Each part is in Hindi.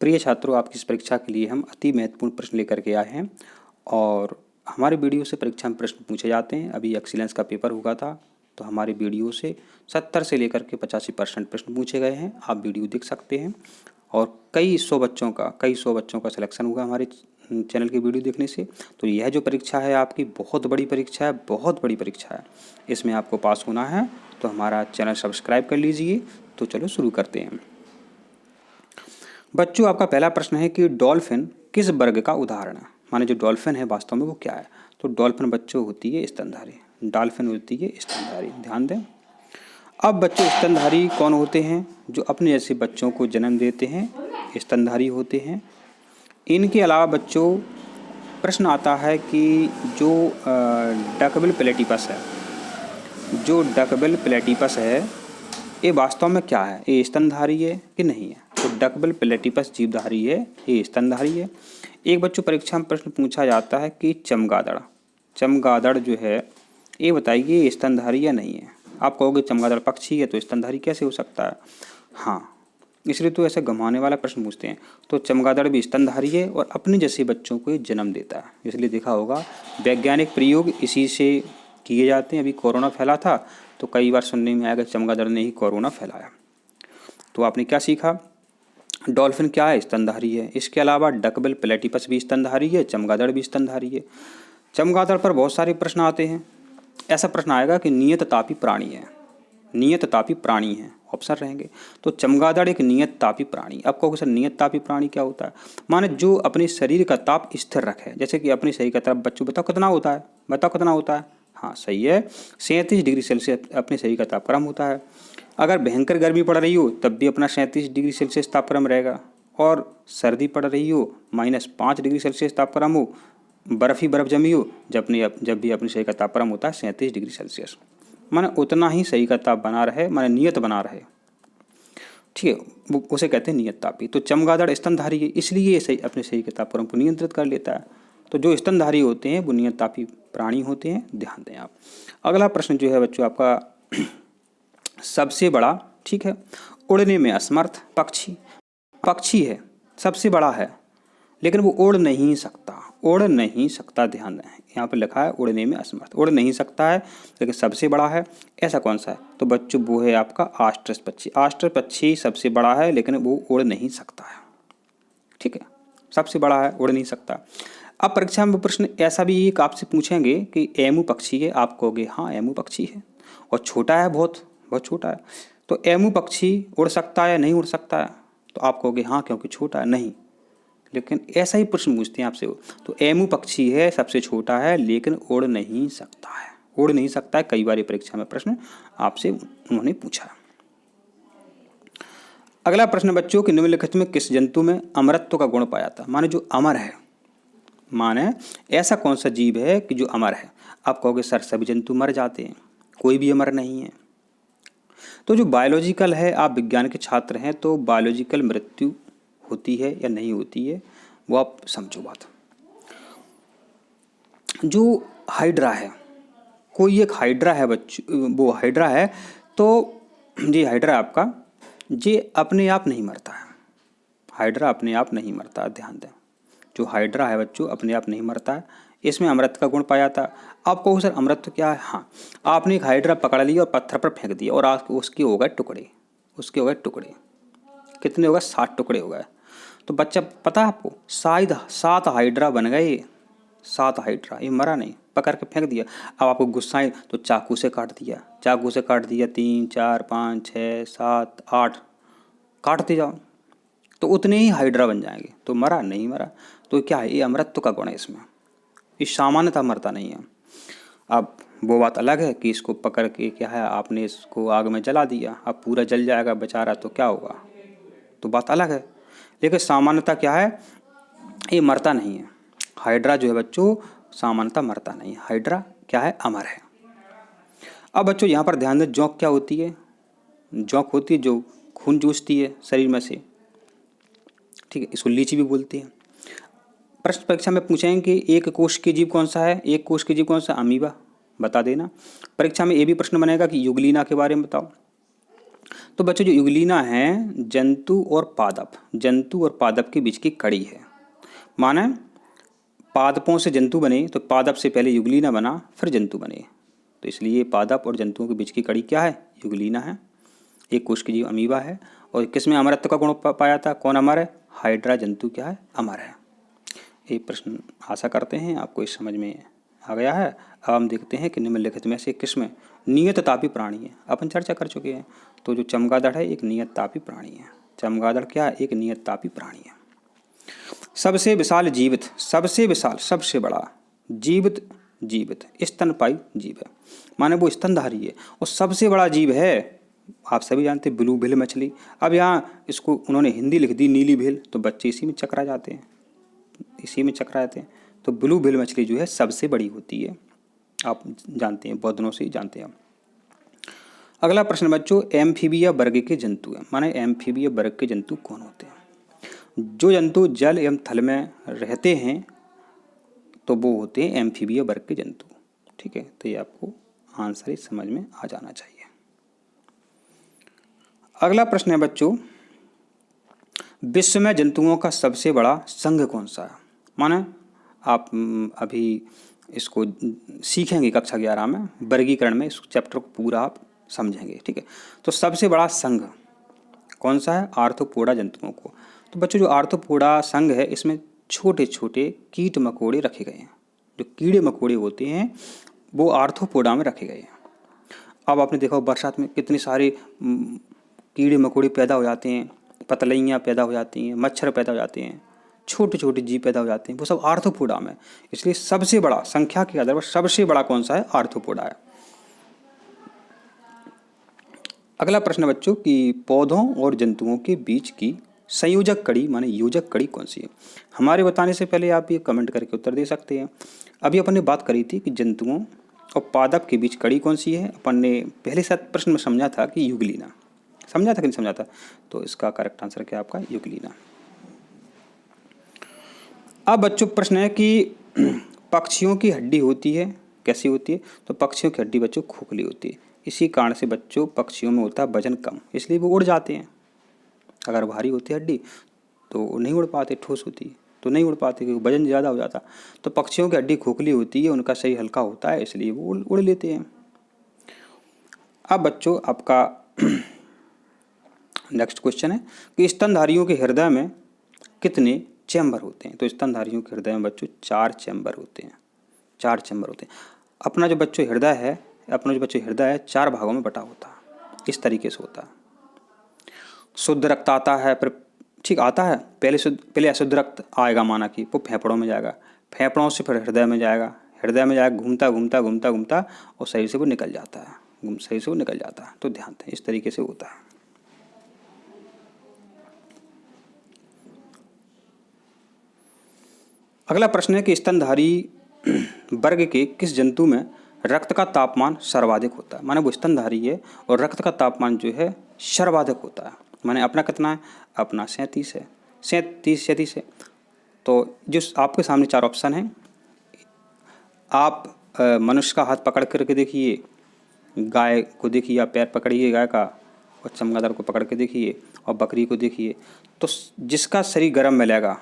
प्रिय छात्रों, आपकी इस परीक्षा के लिए हम अति महत्वपूर्ण प्रश्न लेकर के आए हैं और हमारे वीडियो से परीक्षा में प्रश्न पूछे जाते हैं। अभी एक्सीलेंस का पेपर हुआ था तो हमारे वीडियो से 70 से लेकर के 85% प्रश्न पूछे गए हैं। आप वीडियो देख सकते हैं और कई सौ बच्चों का सिलेक्शन हुआ हमारे चैनल की वीडियो देखने से। तो यह जो परीक्षा है आपकी बहुत बड़ी परीक्षा है, इसमें आपको पास होना है। तो हमारा चैनल सब्सक्राइब कर लीजिए। तो चलो शुरू करते हैं। बच्चों, आपका पहला प्रश्न है कि डॉल्फिन किस वर्ग का उदाहरण है। माने जो डॉल्फिन है वास्तव में वो क्या है। तो डॉल्फिन बच्चों होती है स्तनधारी, डॉल्फिन होती है स्तनधारी, ध्यान दें। अब बच्चों स्तनधारी कौन होते हैं? जो अपने जैसे बच्चों को जन्म देते हैं स्तनधारी होते हैं। इनके अलावा बच्चों प्रश्न आता है कि जो डकबिल प्लेटिपस है ये वास्तव में क्या है? ये स्तनधारी है कि नहीं है? तो डकबिल प्लेटिपस जीवधारी है, ये स्तनधारी है। एक बच्चों परीक्षा में प्रश्न पूछा जाता है कि चमगादड़ जो है ये बताइए ये स्तनधारी या नहीं है। आप कहोगे चमगादड़ पक्षी है तो स्तनधारी कैसे हो सकता है? हाँ, इसलिए तो ऐसे घुमाने वाला प्रश्न पूछते हैं। तो चमगादड़ भी स्तनधारी है और अपने जैसे बच्चों को जन्म देता है। इसलिए देखा होगा वैज्ञानिक प्रयोग इसी से किए जाते हैं। अभी कोरोना फैला था तो कई बार सुनने में आया कि चमगादड़ ने ही कोरोना फैलाया। तो आपने क्या सीखा? डॉल्फिन क्या है? स्तनधारी है। इसके अलावा डकबिल प्लेटिपस भी स्तनधारी है, चमगादड़ भी स्तनधारी है। चमगादड़ पर बहुत सारे प्रश्न आते हैं। ऐसा प्रश्न आएगा कि नियततापी प्राणी है, ऑप्शन रहेंगे। तो चमगादड़ एक नियततापी प्राणी। अब कहोगे सर नियततापी प्राणी क्या होता है? माने जो अपने शरीर का ताप स्थिर रखे, जैसे कि अपने शरीर का ताप बच्चों बताओ कितना होता है? हाँ सही है, 37 डिग्री सेल्सियस अपने शरीर का तापक्रम होता है। अगर भयंकर गर्मी पड़ रही हो तब भी अपना 37 डिग्री सेल्सियस तापक्रम रहेगा, और सर्दी पड़ रही हो -5 डिग्री सेल्सियस तापक्रम हो, बर्फ़ ही बर्फ़ जमी हो, जब भी अपने शरीर का तापक्रम होता है 37 डिग्री सेल्सियस। माने उतना ही शरीर का ताप बना रहे, माने नियत बना रहे, ठीक है, उसे कहते हैं नियत तापी। तो चमगादड़ स्तनधारी है, इसलिए ये सही अपने शरीर के तापक्रम को नियंत्रित कर लेता है। तो जो स्तनधारी होते हैं वो नियत तापी प्राणी होते हैं, ध्यान दें आप। अगला प्रश्न जो है बच्चों आपका सबसे बड़ा, ठीक है, उड़ने में असमर्थ पक्षी है, सबसे बड़ा है लेकिन वो उड़ नहीं सकता। ध्यान दें, यहाँ पर लिखा है उड़ने में असमर्थ, उड़ नहीं सकता है लेकिन सबसे बड़ा है। ऐसा कौन सा है? तो बच्चों वो है आपका ऑस्ट्रिच पक्षी। ऑस्ट्रिच पक्षी सबसे बड़ा है लेकिन वो उड़ नहीं सकता है, ठीक है, सबसे बड़ा है, उड़ नहीं सकता। अब परीक्षा में प्रश्न ऐसा भी एक आपसे पूछेंगे कि एमू पक्षी है। आप कहोगे हाँ एमू पक्षी है और छोटा है, बहुत छोटा है। तो एमू पक्षी उड़ सकता है, नहीं उड़ सकता है? तो आप कहोगे हाँ क्योंकि छोटा है। नहीं, लेकिन ऐसा ही प्रश्न पूछते हैं आपसे। तो एमू पक्षी है, सबसे छोटा है लेकिन उड़ नहीं सकता है। कई बार परीक्षा में प्रश्न आपसे उन्होंने पूछा। अगला प्रश्न बच्चों कि निम्नलिखित में किस जंतु में अमरत्व का गुण पाया था? माने जो अमर है, माने ऐसा कौन सा जीव है कि जो अमर है? आप कहोगे सर सभी जंतु मर जाते हैं, कोई भी अमर नहीं है। तो जो बायोलॉजिकल है, आप विज्ञान के छात्र हैं तो बायोलॉजिकल मृत्यु होती है या नहीं होती है वो आप समझो बात। जो हाइड्रा है, कोई एक हाइड्रा है बच्चों, वो हाइड्रा है तो ये हाइड्रा आपका ये अपने आप नहीं मरता है। हाइड्रा अपने आप नहीं मरता, ध्यान दें। जो हाइड्रा है बच्चों अपने आप नहीं मरता है, इसमें अमृत का गुण पाया था। आप कहो सर अमृत क्या है? हाँ, आपने एक हाइड्रा पकड़ लिया और पत्थर पर फेंक दिया और उसके हो गए टुकड़े, कितने हो गए? 7 टुकड़े हो गए। तो बच्चा पता है आपको शायद 7 हाइड्रा बन गए, 7 हाइड्रा, ये मरा नहीं, पकड़ के फेंक दिया। अब आपको गुस्सा आए तो चाकू से काट दिया, 3 4 5 6 7 8 काटते जाओ तो उतने ही हाइड्रा बन जाएंगे। तो मरा नहीं मरा। तो क्या है? ये अमरत्व का गुण है इसमें, इस सामान्यतः मरता नहीं है। अब वो बात अलग है कि इसको पकड़ के क्या है आपने इसको आग में जला दिया, अब पूरा जल जाएगा बेचारा तो क्या होगा, तो बात अलग है। लेकिन सामान्यतः क्या है, ये मरता नहीं है। हाइड्रा जो है बच्चों सामान्यतः मरता नहीं है, हाइड्रा क्या है? अमर है। अब बच्चों यहाँ पर ध्यान दें, जोंक क्या होती है? जोंक होती है जो खून चूसती है शरीर में से, ठीक है, इसको लीची भी बोलते हैं। प्रश्न परीक्षा में पूछेंगे कि एक कोश के जीव कौन सा है? एक कोश के जीव कौन सा? अमीबा, बता देना। परीक्षा में ये भी प्रश्न बनेगा कि युगलीना के बारे में बताओ। तो बच्चों जो युगलीना है जंतु और पादप के बीच की कड़ी है। माने पादपों से जंतु बने तो पादप से पहले युगलीना बना फिर जंतु बने, तो इसलिए पादप और जंतुओं के बीच की कड़ी क्या है? युगलीना है। एक कोश की जीव अमीबा है और किसमें अमरत्व का गुण पाया था? कौन अमर है? हाइड्रा जंतु क्या है? अमर है। ये प्रश्न आशा करते हैं आपको इस समझ में आ गया है। अब हम देखते हैं कि निम्नलिखित में से किसमें नियत तापी प्राणी है। अपन चर्चा कर चुके हैं। तो जो चमगादड़ है एक नियत तापी प्राणी है। चमगादड़ क्या है? एक नियत तापी प्राणी है। सबसे विशाल जीवित, सबसे विशाल, सबसे बड़ा जीवित स्तनपायी जीव है, माने वो स्तनधारी है और सबसे बड़ा जीव है। आप सभी जानते हैं ब्लू व्हेल मछली। अब यहाँ इसको उन्होंने हिंदी लिख दी नीली व्हेल, तो बच्चे इसी में चकरा जाते हैं, इसी में चकराते हैं। तो ब्लू व्हेल मछली जो है सबसे बड़ी होती है, आप जानते हैं, बहुत दिनों से ही जानते हैं। अगला प्रश्न बच्चों, एम्फीबिया वर्ग के जंतु है, माने एम्फीबिया वर्ग के जंतु कौन होते हैं? जो जंतु जल एवं थल में रहते हैं तो वो होते हैं एम्फीबिया वर्ग के जंतु। ठीक है, तो ये आपको आंसर ही समझ में आ जाना चाहिए। अगला प्रश्न है बच्चों, विश्व में जंतुओं का सबसे बड़ा संघ कौन सा है? माने आप अभी इसको सीखेंगे कक्षा 11 में, वर्गीकरण में, इस चैप्टर को पूरा आप समझेंगे। ठीक है, तो सबसे बड़ा संघ कौन सा है? आर्थ्रोपोडा जंतुओं को। तो बच्चों जो आर्थ्रोपोडा संघ है इसमें छोटे छोटे कीट मकोड़े रखे गए हैं। जो कीड़े मकोड़े होते हैं वो आर्थ्रोपोडा में रखे गए हैं। अब आपने देखा बरसात में कितने सारे कीड़े मकोड़े पैदा हो जाते हैं, पतलैयाँ पैदा हो जाती हैं, मच्छर पैदा हो जाते हैं, छोटे छोटे जीव पैदा हो जाते हैं, वो सब आर्थ्रोपोडा में। इसलिए सबसे बड़ा, संख्या के आधार पर सबसे बड़ा कौन सा है? आर्थ्रोपोडा है। अगला प्रश्न बच्चों कि पौधों और जंतुओं के बीच की संयोजक कड़ी माने योजक कड़ी कौन सी है? हमारे बताने से पहले आप ये कमेंट करके उत्तर दे सकते हैं। अभी अपन ने बात करी थी कि जंतुओं और पादप के बीच कड़ी कौन सी है। अपन ने पहले साथ प्रश्न में समझा था कि युगलीना, समझा था कि नहीं समझा था? तो इसका करेक्ट आंसर क्या आपका? युगलीना। अब बच्चों प्रश्न है कि पक्षियों की हड्डी होती है, कैसी होती है? तो पक्षियों की हड्डी बच्चों खोखली होती है। इसी कारण से बच्चों पक्षियों में होता है वजन कम, इसलिए वो उड़ जाते हैं। अगर भारी होती है हड्डी तो वो नहीं उड़ पाते, ठोस होती है तो नहीं उड़ पाते क्योंकि वजन ज़्यादा हो जाता। तो पक्षियों की हड्डी खोखली होती है, उनका शरीर हल्का होता है, इसलिए वो उड़ लेते हैं। अब बच्चों आपका नेक्स्ट क्वेश्चन है कि स्तनधारियों के हृदय में कितने चैम्बर होते हैं? तो स्तनधारियों के हृदय में बच्चों 4 चैम्बर होते हैं, 4 चैम्बर होते हैं। अपना जो बच्चों हृदय है 4 भागों में बटा होता है, इस तरीके से होता है। शुद्ध रक्त आता है, फिर ठीक आता है, पहले अशुद्ध रक्त आएगा, माना कि वो फेफड़ों में जाएगा, फेफड़ों से फिर हृदय में जाएगा, हृदय में जाएगा, घूमता और शरीर से वो निकल जाता है, शरीर से वो निकल जाता है। तो ध्यान दें, इस तरीके से होता है। अगला प्रश्न है कि स्तनधारी वर्ग के किस जंतु में रक्त का तापमान सर्वाधिक होता है? माने वो स्तनधारी है और रक्त का तापमान जो है सर्वाधिक होता है। माने अपना कितना है? अपना 37 है, 37 है। तो जो आपके सामने 4 ऑप्शन हैं, आप मनुष्य का हाथ पकड़ करके देखिए, गाय को देखिए, आप पैर पकड़िए गाय का, और चमगादड़ को पकड़ के देखिए, और बकरी को देखिए। तो जिसका शरीर गर्म मिलेगा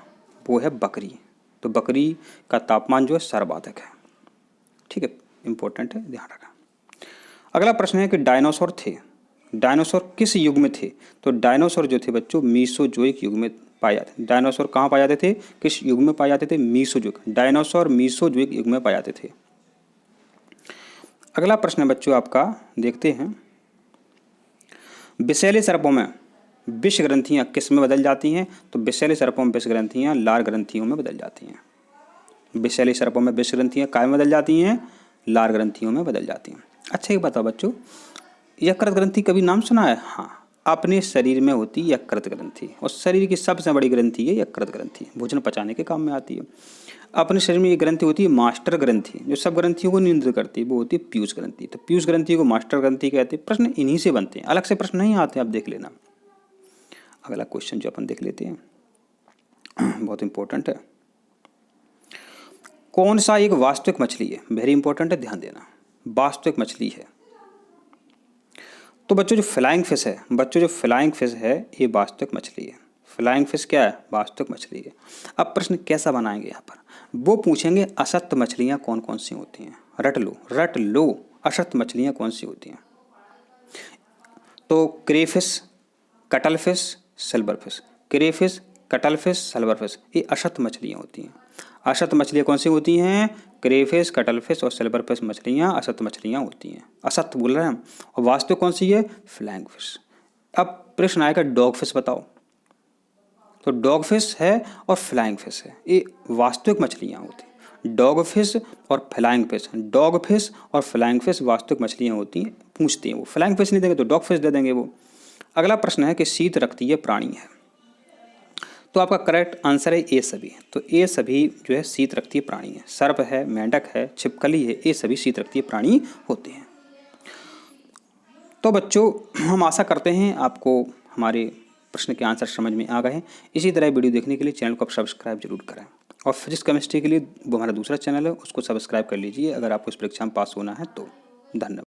वो है बकरी। तो बकरी का तापमान जो है सर्वाधिक है। ठीक है, इंपॉर्टेंट है, ध्यान रखना। अगला प्रश्न है कि डायनासोर थे, डायनासोर किस युग में थे? तो डायनासोर जो थे बच्चों मीसोजोइक युग में पाए जाते। डायनासोर कहाँ पाए जाते थे? किस युग में पाए जाते थे? मीसोजोइक। डायनासोर मीसोजोइक युग में पाए जाते थे। अगला प्रश्न है बच्चों आपका, देखते हैं, विषैले सर्पों में विष ग्रंथियां किस में बदल जाती हैं? तो विषैले सर्पों में विष ग्रंथियां लार ग्रंथियों में बदल जाती हैं। विषैले सर्पों में विष ग्रंथियां काय में बदल जाती हैं? लार ग्रंथियों में बदल जाती हैं। अच्छा, ये बताओ बच्चों, यकृत ग्रंथि कभी नाम सुना है? हाँ, अपने शरीर में होती है यकृत ग्रंथि, और शरीर की सबसे बड़ी ग्रंथि है यकृत ग्रंथि, भोजन पचाने के काम में आती है। अपने शरीर में एक ग्रंथि होती है मास्टर ग्रंथि, जो सब ग्रंथियों को नियंत्रित करती है, वो होती है पीयूष ग्रंथि। तो पीयूष ग्रंथि को मास्टर ग्रंथि कहते हैं। प्रश्न इन्हीं से बनते हैं, अलग से प्रश्न नहीं आते, आप देख लेना। अगला क्वेश्चन जो अपन देख लेते हैं, बहुत इंपॉर्टेंट है। कौन सा एक वास्तविक मछली है? वेरी इंपॉर्टेंट है, ध्यान देना। वास्तविक मछली है तो बच्चों जो फ्लाइंग फिश है, ये वास्तविक मछली है। फ्लाइंग फिश क्या है? वास्तविक मछली है। अब प्रश्न कैसा बनाएंगे यहाँ पर? वो पूछेंगे असत्य मछलियाँ कौन कौन सी होती हैं। रट लो असत्य मछलियाँ कौन सी होती हैं। तो crayfish, cuttle fish, silver fish. Crayfish, cuttle fish, silver fish, ये असत्य मछलियाँ होती हैं। असत्य मछलियाँ कौन सी होती हैं? क्रेफिश, कटल फिश और सिल्वर फिश मछलियाँ असत्य मछलियाँ होती हैं। असत्य बोल रहे हैं हम। और वास्तविक कौन सी है? Flying fish. अब प्रश्न आएगा डॉग फिश बताओ। तो डॉग फिश है और फ्लाइंग फिश है, ये वास्तविक मछलियाँ होती हैं। डॉग फिश और फ्लाइंग फिश, डॉग फिश और फ्लाइंग फिश वास्तविक मछलियाँ होती हैं। पूछते हैं वो, फ्लाइंग फिश नहीं देंगे तो डॉग फिश दे देंगे वो। अगला प्रश्न है कि शीत रक्तीय प्राणी है। तो आपका करेक्ट आंसर है ए सभी। तो ए सभी जो है शीत रक्तीय प्राणी है। सर्प है, मेंढक है, छिपकली है, ये सभी शीत रक्तीय प्राणी होते हैं। तो बच्चों हम आशा करते हैं आपको हमारे प्रश्न के आंसर समझ में आ गए हैं। इसी तरह वीडियो देखने के लिए चैनल को आप सब्सक्राइब जरूर करें। और फिजिक्स केमिस्ट्री के लिए वो हमारा दूसरा चैनल है, उसको सब्सक्राइब कर लीजिए अगर आपको इस परीक्षा में पास होना है तो। धन्यवाद।